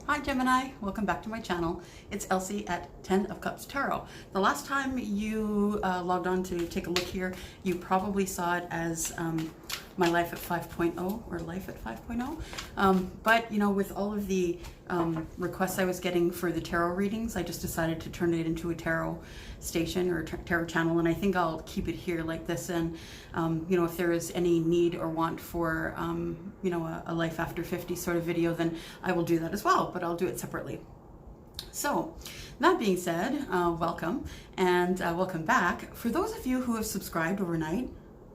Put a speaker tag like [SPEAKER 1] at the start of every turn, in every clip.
[SPEAKER 1] Hi Gemini, welcome back to my channel. It's Elsie at 10 of Cups Tarot. The last time you logged on to take a look here, you probably saw it as my life at 5.0 or life at 5.0. But you know, with all of the requests I was getting for the tarot readings, I just decided to turn it into a tarot station or tarot channel, and I think I'll keep it here like this. And you know, if there is any need or want for you know, a life after 50 sort of video, then I will do that as well, but I'll do it separately. So that being said, welcome, and welcome back. For those of you who have subscribed overnight,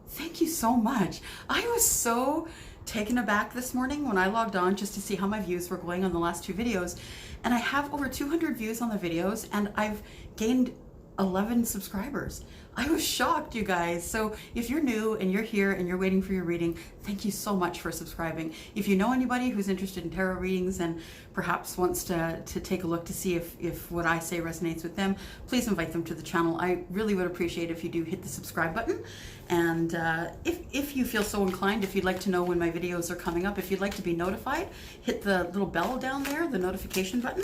[SPEAKER 1] thank you so much. I was so taken aback this morning when I logged on just to see how my views were going on the last two videos, and I have over 200 views on the videos, and I've gained 11 subscribers. I was shocked, you guys. So if you're new and you're here and you're waiting for your reading, thank you so much for subscribing. If you know anybody who's interested in tarot readings and perhaps wants to take a look to see if what I say resonates with them, please invite them to the channel. I really would appreciate if you do hit the subscribe button. And if you feel so inclined, if you'd like to know when my videos are coming up, if you'd like to be notified, hit the little bell down there, the notification button.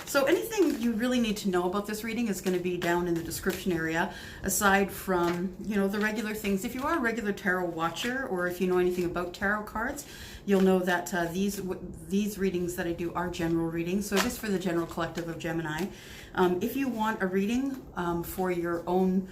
[SPEAKER 1] So anything you really need to know about this reading is going to be down in the description area, aside from, you know, the regular things. If you are a regular tarot watcher, or if you know anything about tarot cards, you'll know that these readings that I do are general readings. So it is for the general collective of Gemini. If you want a reading for your own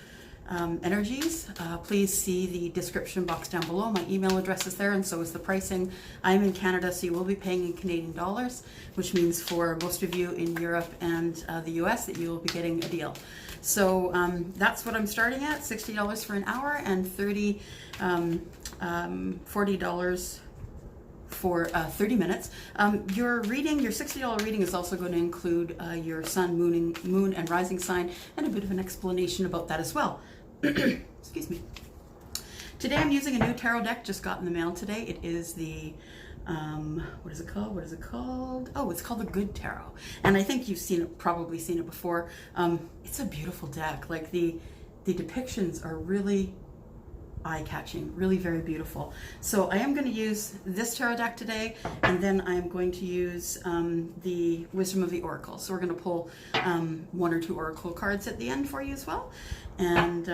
[SPEAKER 1] energies, please see the description box down below. My email address is there, and so is the pricing. I'm in Canada, so you will be paying in Canadian dollars, which means for most of you in Europe and the US that you will be getting a deal. So that's what I'm starting at, $60 for an hour and $40 for 30 minutes. Your reading, your $60 reading, is also going to include your sun, moon and rising sign, and a bit of an explanation about that as well. Excuse me. Today I'm using a new tarot deck, just got in the mail today. It is the what is it called? What is it called? Oh, it's called the Good Tarot. And I think you've seen it, probably seen it before. It's a beautiful deck. Like the depictions are really eye-catching, really very beautiful. So I am going to use this tarot deck today, and then I'm going to use the Wisdom of the Oracle. So we're going to pull one or two oracle cards at the end for you as well. And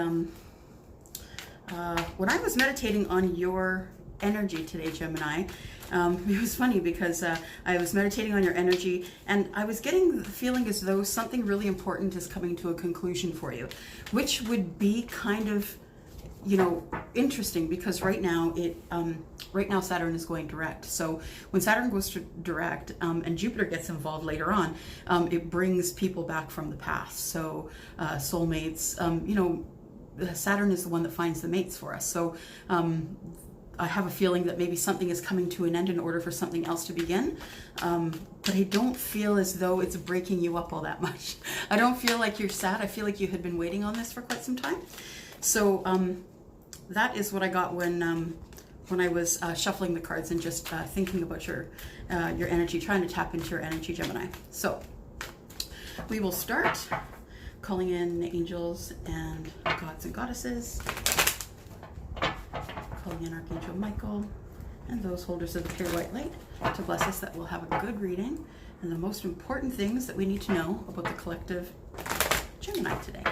[SPEAKER 1] when I was meditating on your energy today, Gemini, it was funny because I was meditating on your energy, and I was getting the feeling as though something really important is coming to a conclusion for you, which would be kind of, you know, interesting, because right now Saturn is going direct. So when Saturn goes to direct and Jupiter gets involved later on, it brings people back from the past. So soulmates, you know, Saturn is the one that finds the mates for us. So I have a feeling that maybe something is coming to an end in order for something else to begin. But I don't feel as though it's breaking you up all that much. I don't feel like you're sad. I feel like you had been waiting on this for quite some time. So that is what I got when I was shuffling the cards and just thinking about your energy, trying to tap into your energy, Gemini. So we will start calling in angels and gods and goddesses, calling in Archangel Michael and those holders of the pure white light to bless us that we'll have a good reading and the most important things that we need to know about the collective Gemini today.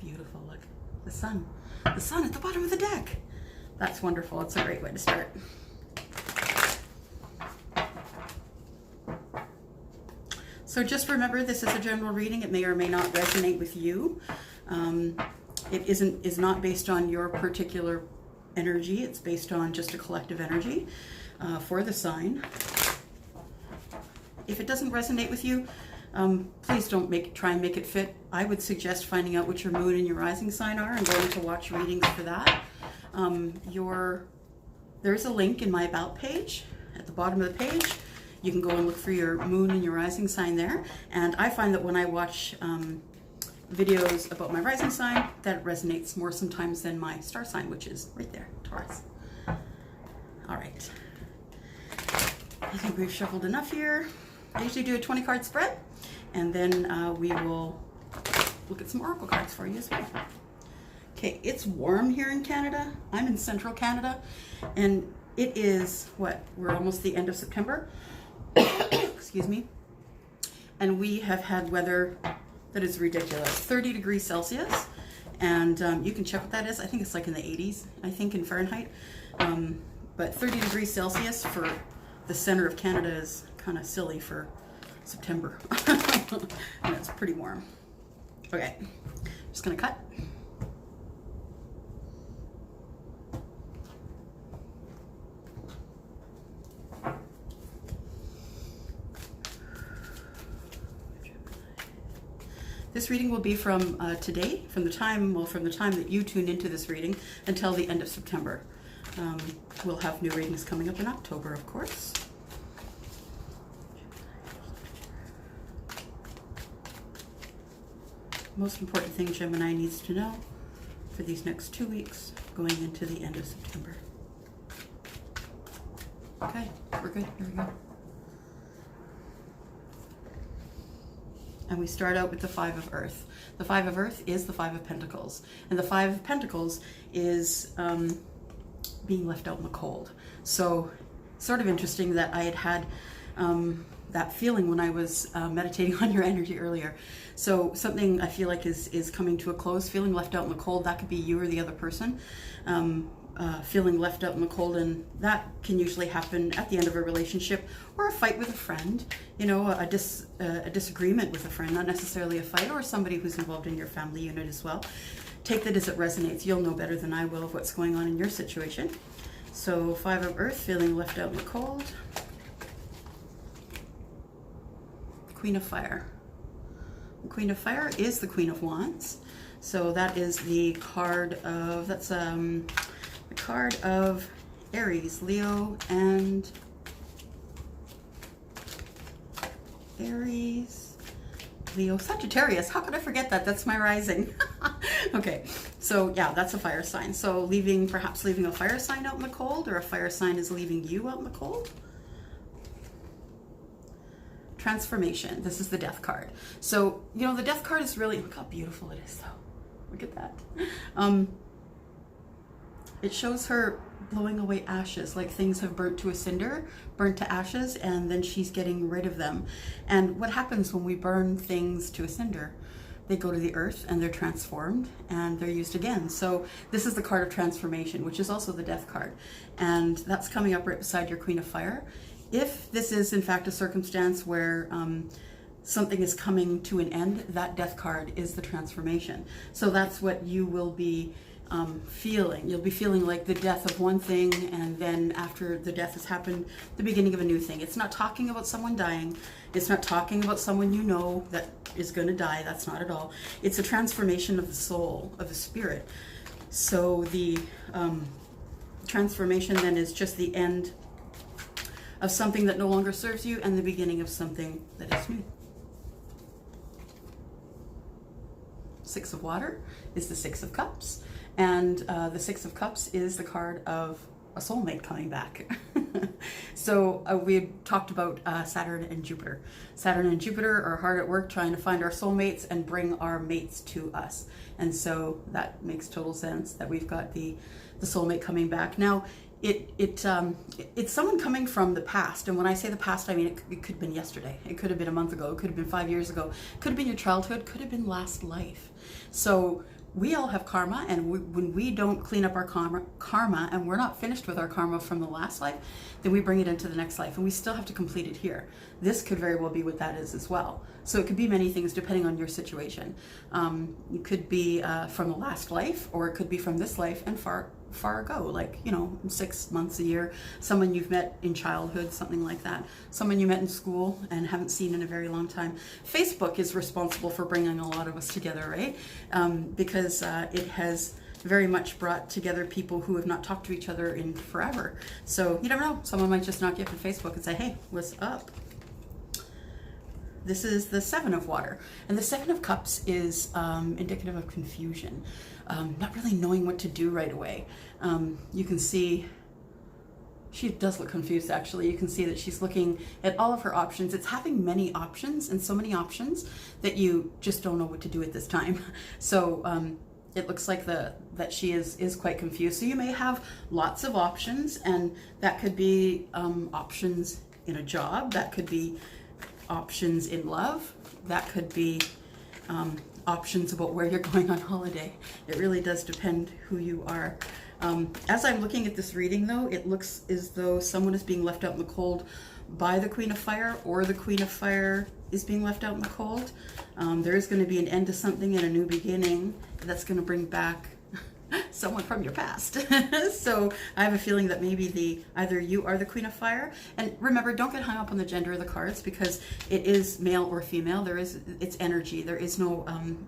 [SPEAKER 1] Beautiful, look. The sun at the bottom of the deck. That's wonderful. It's a great way to start. So just remember, this is a general reading. It may or may not resonate with you. It is not based on your particular energy. It's based on just a collective energy for the sign. If it doesn't resonate with you, please don't try and make it fit. I would suggest finding out what your moon and your rising sign are and going to watch readings for that. There's a link in my About page at the bottom of the page. You can go and look for your moon and your rising sign there. And I find that when I watch videos about my rising sign, that resonates more sometimes than my star sign, which is right there, Taurus. All right. I think we've shuffled enough here. I usually do a 20 card spread, and then we will look at some oracle cards for you as well. Okay, it's warm here in Canada. I'm in central Canada, and it is what? We're almost the end of September. Excuse me. And we have had weather that is ridiculous. 30 degrees Celsius. And you can check what that is. I think it's like in the 80s, I think, in Fahrenheit. But 30 degrees Celsius for the center of Canada is kind of silly for September. And it's pretty warm. Okay, just gonna cut. This reading will be from today, from the time that you tune into this reading until the end of September. We'll have new readings coming up in October, of course. Most important thing Gemini needs to know for these next 2 weeks going into the end of September. Okay, we're good. Here we go. And we start out with the Five of Earth. The Five of Earth is the Five of Pentacles. And the Five of Pentacles is being left out in the cold. So sort of interesting that I had that feeling when I was meditating on your energy earlier. So something I feel like is coming to a close, feeling left out in the cold. That could be you or the other person. Feeling left out in the cold, and that can usually happen at the end of a relationship or a fight with a friend, you know, a disagreement with a friend, not necessarily a fight, or somebody who's involved in your family unit as well. Take that as it resonates. You'll know better than I will of what's going on in your situation. So Five of Earth, feeling left out in the cold. Queen of Fire. The Queen of Fire is the Queen of Wands. So that is the card of, that's the card of Aries, Leo, and Aries, Leo, Sagittarius. How could I forget that? That's my rising. Okay, so yeah, that's a fire sign. So perhaps leaving a fire sign out in the cold, or a fire sign is leaving you out in the cold. Transformation. This is the Death card. So, you know, the Death card is really, look how beautiful it is though. Look at that. It shows her blowing away ashes, like things have burnt to a cinder, burnt to ashes, and then she's getting rid of them. And what happens when we burn things to a cinder? They go to the earth and they're transformed and they're used again. So this is the card of transformation, which is also the Death card. And that's coming up right beside your Queen of Fire. If this is in fact a circumstance where something is coming to an end, that Death card is the transformation. So that's what you will be feeling. You'll be feeling like the death of one thing, and then after the death has happened, the beginning of a new thing. It's not talking about someone dying. It's not talking about someone you know that is going to die. That's not at all. It's a transformation of the soul, of the spirit. So the transformation then is just the end of something that no longer serves you and the beginning of something that is new. Six of Water is the Six of Cups, and the Six of Cups is the card of a soulmate coming back. So we had talked about Saturn and Jupiter. Saturn and Jupiter are hard at work trying to find our soulmates and bring our mates to us. And so that makes total sense that we've got the soulmate coming back. Now, it's someone coming from the past. And when I say the past, I mean it could have been yesterday. It could have been a month ago. It could have been 5 years ago. It could have been your childhood. Could have been last life. So we all have karma, and when we don't clean up our karma and we're not finished with our karma from the last life, then we bring it into the next life, and we still have to complete it here. This could very well be what that is as well. So it could be many things depending on your situation. It could be from the last life, or it could be from this life and far ago, like, you know, 6 months, a year, someone you've met in childhood, something like that, someone you met in school and haven't seen in a very long time. Facebook is responsible for bringing a lot of us together, right? Because it has very much brought together people who have not talked to each other in forever. So you never know, someone might just knock you up on Facebook and say, hey, what's up? This is the Seven of Water, and the Seven of Cups is indicative of confusion, not really knowing what to do right away. You can see she does look confused, actually. You can see that she's looking at all of her options. It's having many options, and so many options that you just don't know what to do at this time. So it looks like that she is quite confused. So you may have lots of options, and that could be options in a job, that could be options in love, that could be options about where you're going on holiday. It really does depend who you are. As I'm looking at this reading, though, it looks as though someone is being left out in the cold by the Queen of Fire, or the Queen of Fire is being left out in the cold. There is going to be an end to something and a new beginning that's going to bring back someone from your past. So I have a feeling that maybe either you are the Queen of Fire, and remember, don't get hung up on the gender of the cards, because it is male or female. It's energy. There is no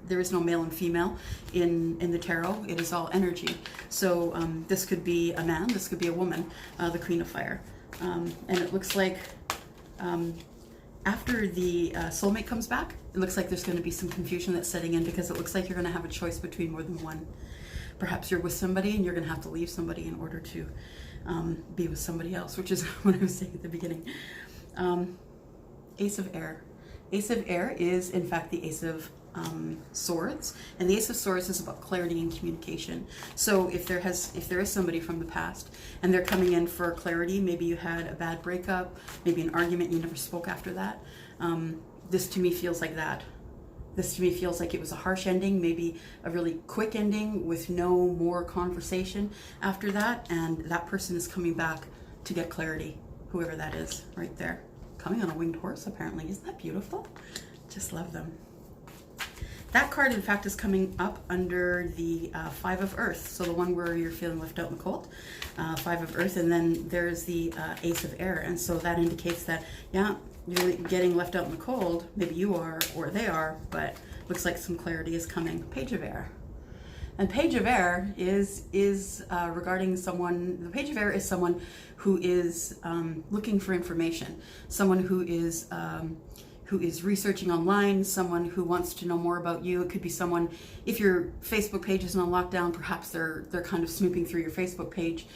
[SPEAKER 1] male and female in the tarot. It is all energy. So this could be a man, this could be a woman, the Queen of Fire. And it looks like after the soulmate comes back, it looks like there's going to be some confusion that's setting in, because it looks like you're going to have a choice between more than one. Perhaps you're with somebody and you're going to have to leave somebody in order to be with somebody else, which is what I was saying at the beginning. Ace of Air. Ace of Air is, in fact, the Ace of Swords, and the Ace of Swords is about clarity and communication. So if there is somebody from the past and they're coming in for clarity, maybe you had a bad breakup, maybe an argument, you never spoke after that. This to me feels like that. This to me feels like it was a harsh ending, maybe a really quick ending with no more conversation after that, and that person is coming back to get clarity, whoever that is right there. Coming on a winged horse, apparently. Isn't that beautiful? Just love them. That card, in fact, is coming up under the Five of Earth, so the one where you're feeling left out in the cold, Five of Earth, and then there's the Ace of Air, and so that indicates that, yeah, you're getting left out in the cold. Maybe you are, or they are, but looks like some clarity is coming. Page of Air. And Page of Air is regarding someone. The Page of Air is someone who is looking for information, someone who is researching online, someone who wants to know more about you. It could be someone, if your Facebook page isn't on lockdown, perhaps they're kind of snooping through your Facebook page,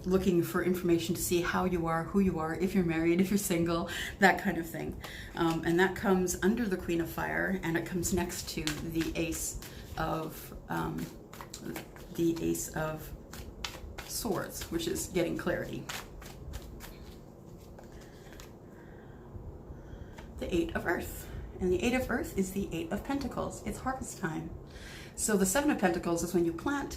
[SPEAKER 1] looking for information to see how you are, who you are, if you're married, if you're single, that kind of thing. And that comes under the Queen of Fire, and it comes next to the Ace of Swords, which is getting clarity. The Eight of Earth. And the Eight of Earth is the Eight of Pentacles. It's harvest time. So the Seven of Pentacles is when you plant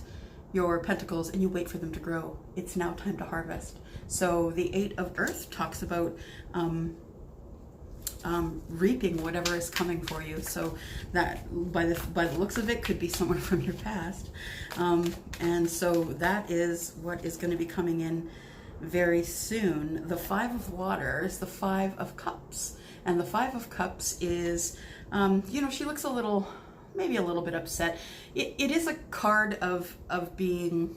[SPEAKER 1] your pentacles and you wait for them to grow. It's now time to harvest. So the Eight of Earth talks about reaping whatever is coming for you. So that, by the looks of it, could be someone from your past. And so that is what is going to be coming in very soon. The Five of Water is the Five of Cups. And the Five of Cups is, she looks maybe a little bit upset. It is a card of being,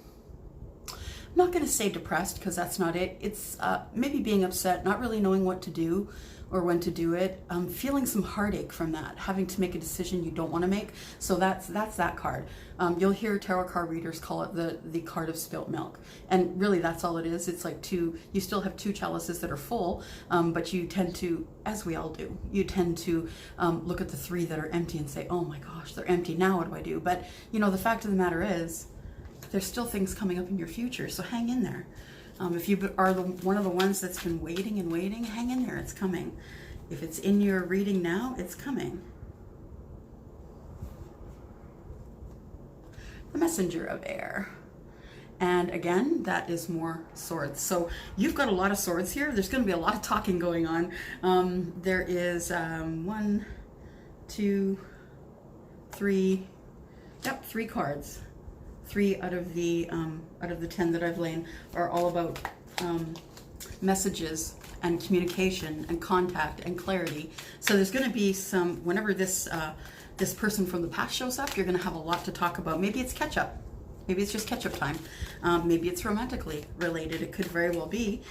[SPEAKER 1] I'm not going to say depressed, because that's not it. It's maybe being upset, not really knowing what to do or when to do it, feeling some heartache from that, having to make a decision you don't want to make. So that's that card. You'll hear tarot card readers call it the card of spilt milk, and really that's all it is. It's like you still have two chalices that are full, but you tend to, as we all do, you tend to look at the three that are empty and say, oh my gosh, they're empty, now what do I do? But the fact of the matter is, there's still things coming up in your future, so hang in there. If you are one of the ones that's been waiting and waiting, hang in there, it's coming. If it's in your reading now, it's coming. The Messenger of Air. And again, that is more swords. So you've got a lot of swords here. There's going to be a lot of talking going on. There is 1, 2, 3, yep, 3 cards. 3 out of the 10 that I've laid are all about messages and communication and contact and clarity. So there's going to be some, whenever this person from the past shows up, you're going to have a lot to talk about. Maybe it's catch up. Maybe it's just catch up time. Maybe it's romantically related. It could very well be.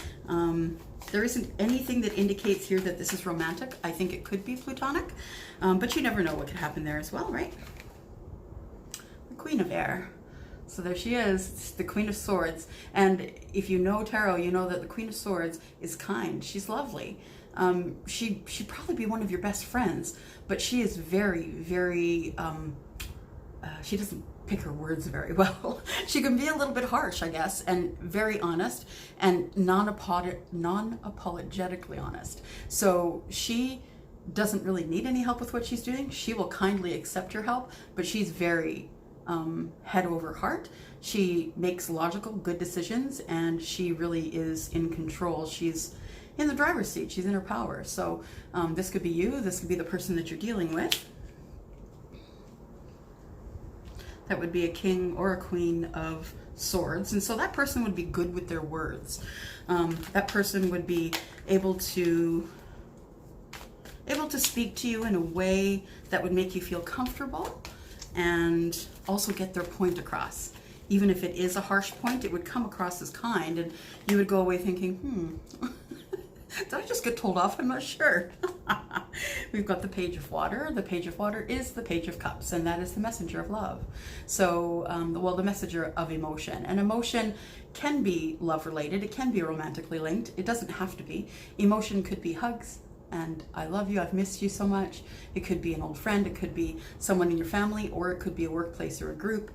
[SPEAKER 1] There isn't anything that indicates here that this is romantic. I think it could be platonic, but you never know what could happen there as well, right? The Queen of Air. So there she is, it's the Queen of Swords. And if you know tarot, you know that the Queen of Swords is kind. She's lovely. She'd probably be one of your best friends, but she is very, very, she doesn't pick her words very well. She can be a little bit harsh, I guess, and very honest and non-apologetically honest. So she doesn't really need any help with what she's doing. She will kindly accept your help, but she's very head over heart. She makes logical, good decisions, and she really is in control. She's in the driver's seat. She's in her power. So this could be you. This could be the person that you're dealing with. That would be a king or a queen of swords. And so that person would be good with their words. That person would be able to speak to you in a way that would make you feel comfortable and also get their point across. Even if it is a harsh point, it would come across as kind, and you would go away thinking, did I just get told off? I'm not sure. We've got the Page of Water. The Page of Water is the Page of Cups, and that is the messenger of love. So, well, the messenger of emotion. And emotion can be love related. It can be romantically linked. It doesn't have to be. Emotion could be hugs and I love you, I've missed you so much. It could be an old friend. It could be someone in your family, or it could be a workplace or a group.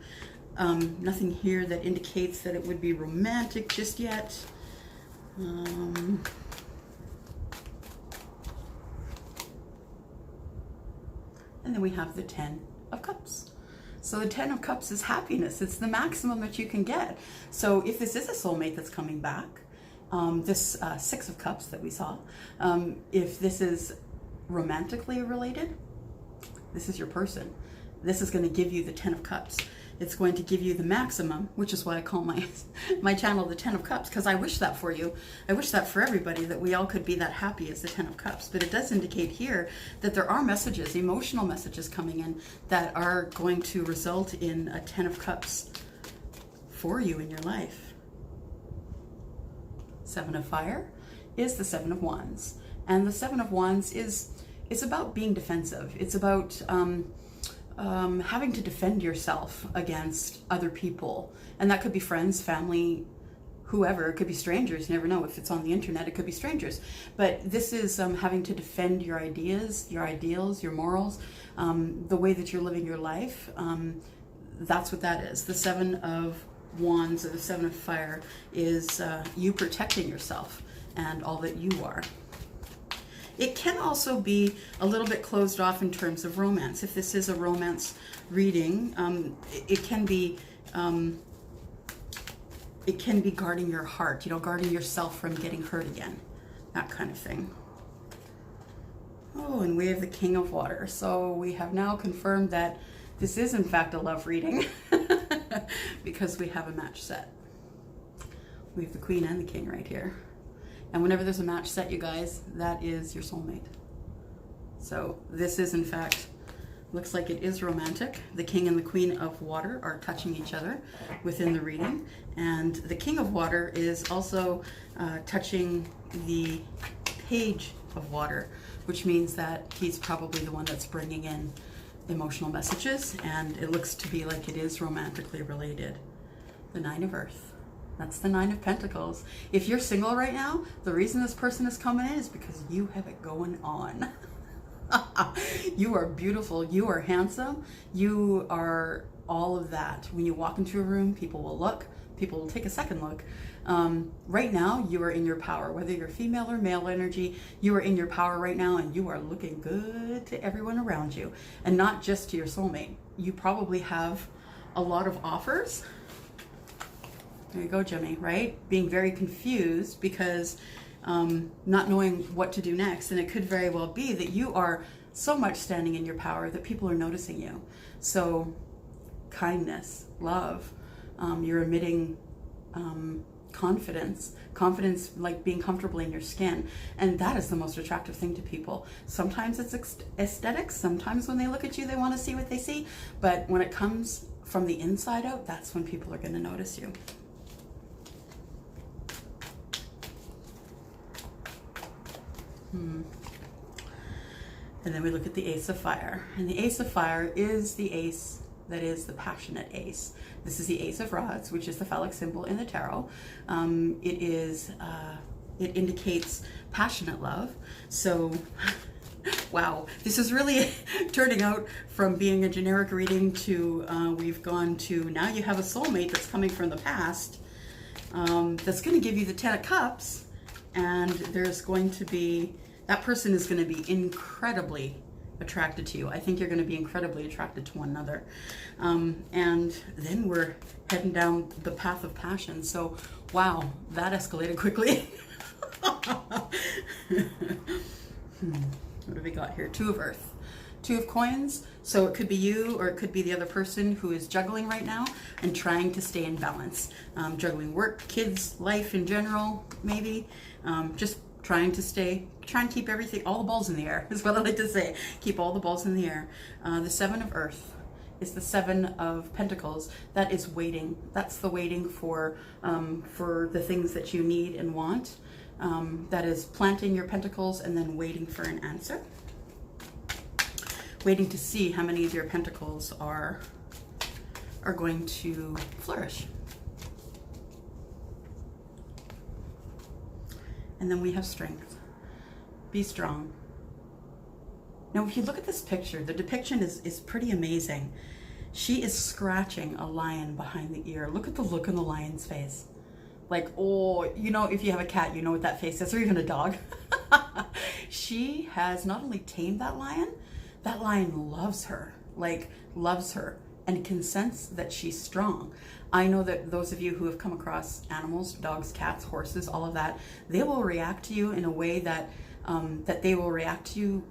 [SPEAKER 1] Nothing here that indicates that it would be romantic just yet. And then we have the 10 of Cups. So the 10 of Cups is happiness. It's the maximum that you can get. So if this is a soulmate that's coming back, this 6 of Cups that we saw, if this is romantically related, this is your person. This is going to give you the 10 of Cups. It's going to give you the maximum, which is why I call my channel the 10 of Cups, because I wish that for you. I wish that for everybody, that we all could be that happy as the 10 of Cups. But it does indicate here that there are messages, emotional messages coming in that are going to result in a 10 of Cups for you in your life. 7 of Fire is the 7 of Wands. And the 7 of Wands is about being defensive. It's about having to defend yourself against other people. And that could be friends, family, whoever. It could be strangers. You never know. If it's on the internet, it could be strangers. But this is having to defend your ideas, your ideals, your morals, the way that you're living your life. That's what that is. The 7 of Wands, or the 7 of Fire, is you protecting yourself and all that you are. It can also be a little bit closed off in terms of romance. If this is a romance reading, it can be guarding your heart, guarding yourself from getting hurt again, that kind of thing. Oh, and we have the King of Water. So we have now confirmed that this is in fact a love reading because we have a match set. We have the Queen and the King right here. And whenever there's a match set, you guys, that is your soulmate. So this is, in fact, looks like it is romantic. The King and the Queen of Water are touching each other within the reading. And the King of Water is also touching the Page of Water, which means that he's probably the one that's bringing in emotional messages. And it looks to be like it is romantically related. The 9 of Earth. That's the 9 of Pentacles. If you're single right now, the reason this person is coming in is because you have it going on. You are beautiful. You are handsome. You are all of that. When you walk into a room, people will look. People will take a second look. Right now, you are in your power. Whether you're female or male energy, you are in your power right now, and you are looking good to everyone around you. And not just to your soulmate. You probably have a lot of offers. There you go, Gemini, right? Being very confused because not knowing what to do next. And it could very well be that you are so much standing in your power that people are noticing you. So kindness, love, you're emitting confidence like being comfortable in your skin. And that is the most attractive thing to people. Sometimes it's aesthetics. Sometimes when they look at you, they want to see what they see. But when it comes from the inside out, that's when people are going to notice you. And then we look at the Ace of Fire. And the Ace of Fire is the ace that is the passionate ace. This is the Ace of Rods, which is the phallic symbol in the tarot. It indicates passionate love. So Wow, this is really turning out from being a generic reading to we've gone to now you have a soulmate that's coming from the past that's going to give you the 10 of Cups, and there's going to be, that person is going to be incredibly attracted to you. I think you're going to be incredibly attracted to one another. And then we're heading down the path of passion. So, wow, that escalated quickly. What have we got here? Two of Earth. Two of Coins. So it could be you or it could be the other person who is juggling right now and trying to stay in balance. Juggling work, kids, life in general, maybe. Just trying to keep everything, all the balls in the air is what I like to say. Keep all the balls in the air. The Seven of Earth is the Seven of Pentacles. That is waiting. That's the waiting for the things that you need and want. That is planting your pentacles and then waiting for an answer. Waiting to see how many of your pentacles are going to flourish. And then we have strength. Be strong. Now, if you look at this picture, the depiction is pretty amazing. She is scratching a lion behind the ear. Look at the look on the lion's face. Like, oh, you know, if you have a cat, you know what that face is, or even a dog. She has not only tamed that lion loves her, like loves her, and can sense that she's strong. I know that those of you who have come across animals, dogs, cats, horses, all of that, they will react to you in a way that that they will react to you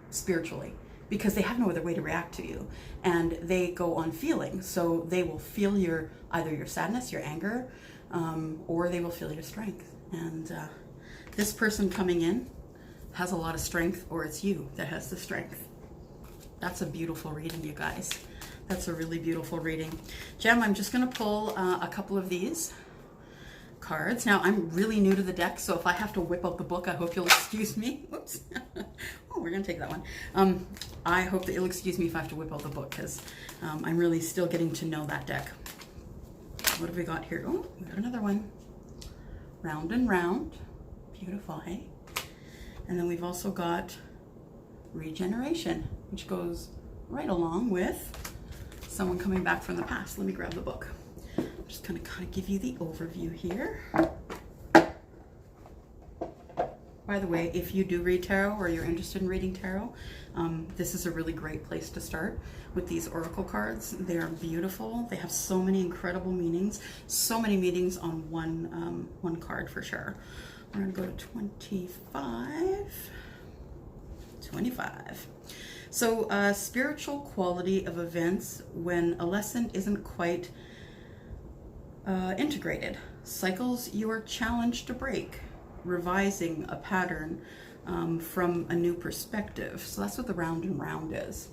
[SPEAKER 1] spiritually, because they have no other way to react to you, and they go on feeling. So they will feel either your sadness, your anger, or they will feel your strength. And this person coming in has a lot of strength, or it's you that has the strength. That's a beautiful reading, you guys. That's a really beautiful reading. Gem, I'm just going to pull a couple of these cards. Now, I'm really new to the deck, so if I have to whip out the book, I hope you'll excuse me. Whoops. Oh, we're going to take that one. I hope that you'll excuse me if I have to whip out the book, because I'm really still getting to know that deck. What have we got here? Oh, we got another one. Round and Round. Beautiful, hey? And then we've also got Regeneration, which goes right along with someone coming back from the past. Let me grab the book. I'm just going to kind of give you the overview here. By the way, if you do read tarot or you're interested in reading tarot, this is a really great place to start with these oracle cards. They're beautiful. They have so many incredible meanings, so many meanings on one card for sure. We're going to go to 25. So spiritual quality of events when a lesson isn't quite integrated. Cycles you are challenged to break. Revising a pattern from a new perspective. So that's what the Round and Round is.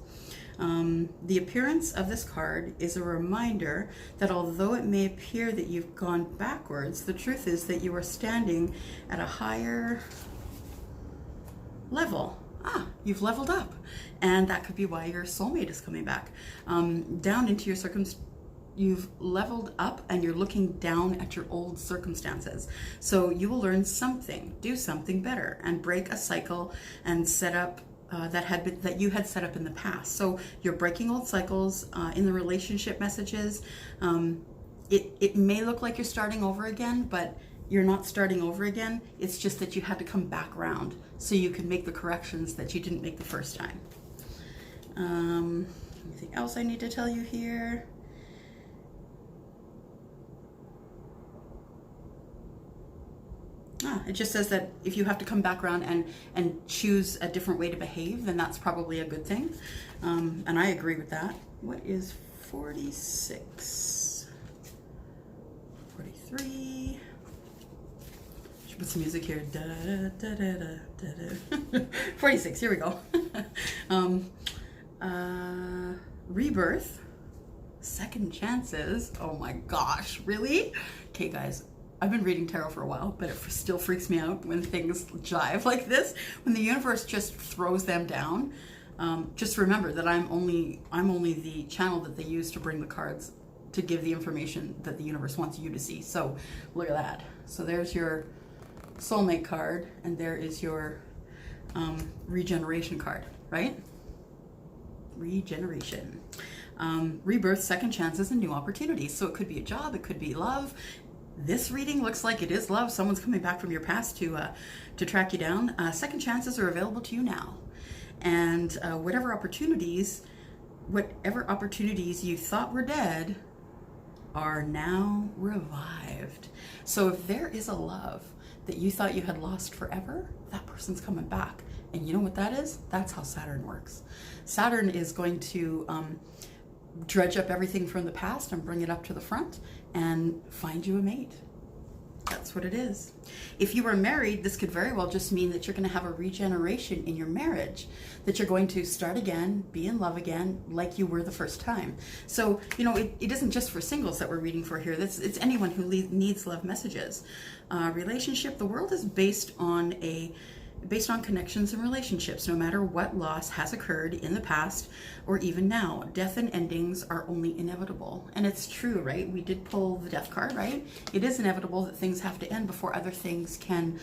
[SPEAKER 1] The appearance of this card is a reminder that although it may appear that you've gone backwards, the truth is that you are standing at a higher level. You've leveled up, and that could be why your soulmate is coming back. Down into your you've leveled up and you're looking down at your old circumstances. So you will learn something, do something better, and break a cycle and set up that you had set up in the past. So you're breaking old cycles in the relationship messages. It may look like you're starting over again, but you're not starting over again. It's just that you had to come back around so you can make the corrections that you didn't make the first time. Anything else I need to tell you here? It just says that if you have to come back around and choose a different way to behave, then that's probably a good thing. And I agree with that. What is 46? 43. Should put some music here. Da, da, da, da, da, da. 46, here we go. Rebirth. Second chances. Oh my gosh, really? Okay, guys. I've been reading tarot for a while, but it still freaks me out when things jive like this. When the universe just throws them down, just remember that I'm only the channel that they use to bring the cards to give the information that the universe wants you to see. So look at that. So there's your soulmate card, and there is your regeneration card, right? Regeneration. Rebirth, second chances, and new opportunities. So it could be a job, it could be love. This reading looks like it is love. Someone's coming back from your past to track you down. Second chances are available to you now. And whatever opportunities you thought were dead are now revived. So if there is a love that you thought you had lost forever, that person's coming back. And you know what that is? That's how Saturn works. Saturn is going to dredge up everything from the past and bring it up to the front and find you a mate. That's what it is. If you are married, this could very well just mean that you're going to have a regeneration in your marriage, that you're going to start again, be in love again, like you were the first time. So, you know, it isn't just for singles that we're reading for here. It's anyone who needs love messages. Relationship, the world is based on connections and relationships, no matter what loss has occurred in the past or even now. Death and endings are only inevitable. And it's true, right? We did pull the death card, right? It is inevitable that things have to end before other things can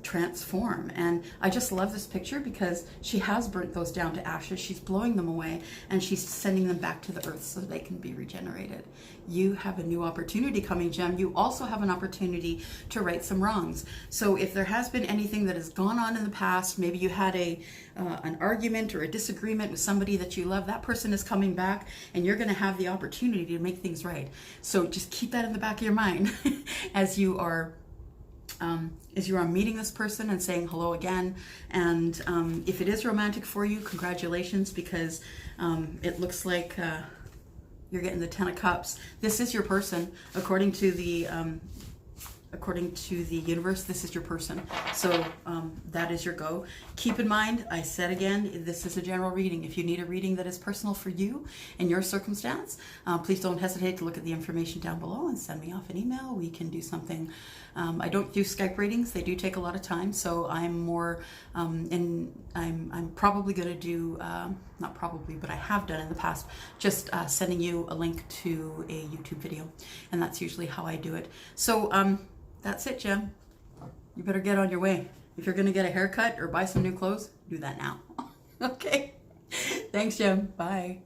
[SPEAKER 1] transform. And I just love this picture because she has burnt those down to ashes. She's blowing them away and she's sending them back to the earth so they can be regenerated. You have a new opportunity coming, Gem. You also have an opportunity to right some wrongs. So if there has been anything that has gone on in the past, maybe you had an argument or a disagreement with somebody that you love, that person is coming back and you're going to have the opportunity to make things right. So just keep that in the back of your mind as you are meeting this person and saying hello again. And if it is romantic for you, congratulations, because it looks like you're getting the 10 of Cups. This is your person, according to the universe. This is your person. So that is your go. Keep in mind, I said again, this is a general reading. If you need a reading that is personal for you and your circumstance, please don't hesitate to look at the information down below and send me off an email. We can do something. I don't do Skype readings. They do take a lot of time. So I'm more, I'm probably going to do, not probably, but I have done in the past, just sending you a link to a YouTube video. And that's usually how I do it. So, that's it, Gem. You better get on your way. If you're going to get a haircut or buy some new clothes, do that now. Okay. Thanks, Gem. Bye.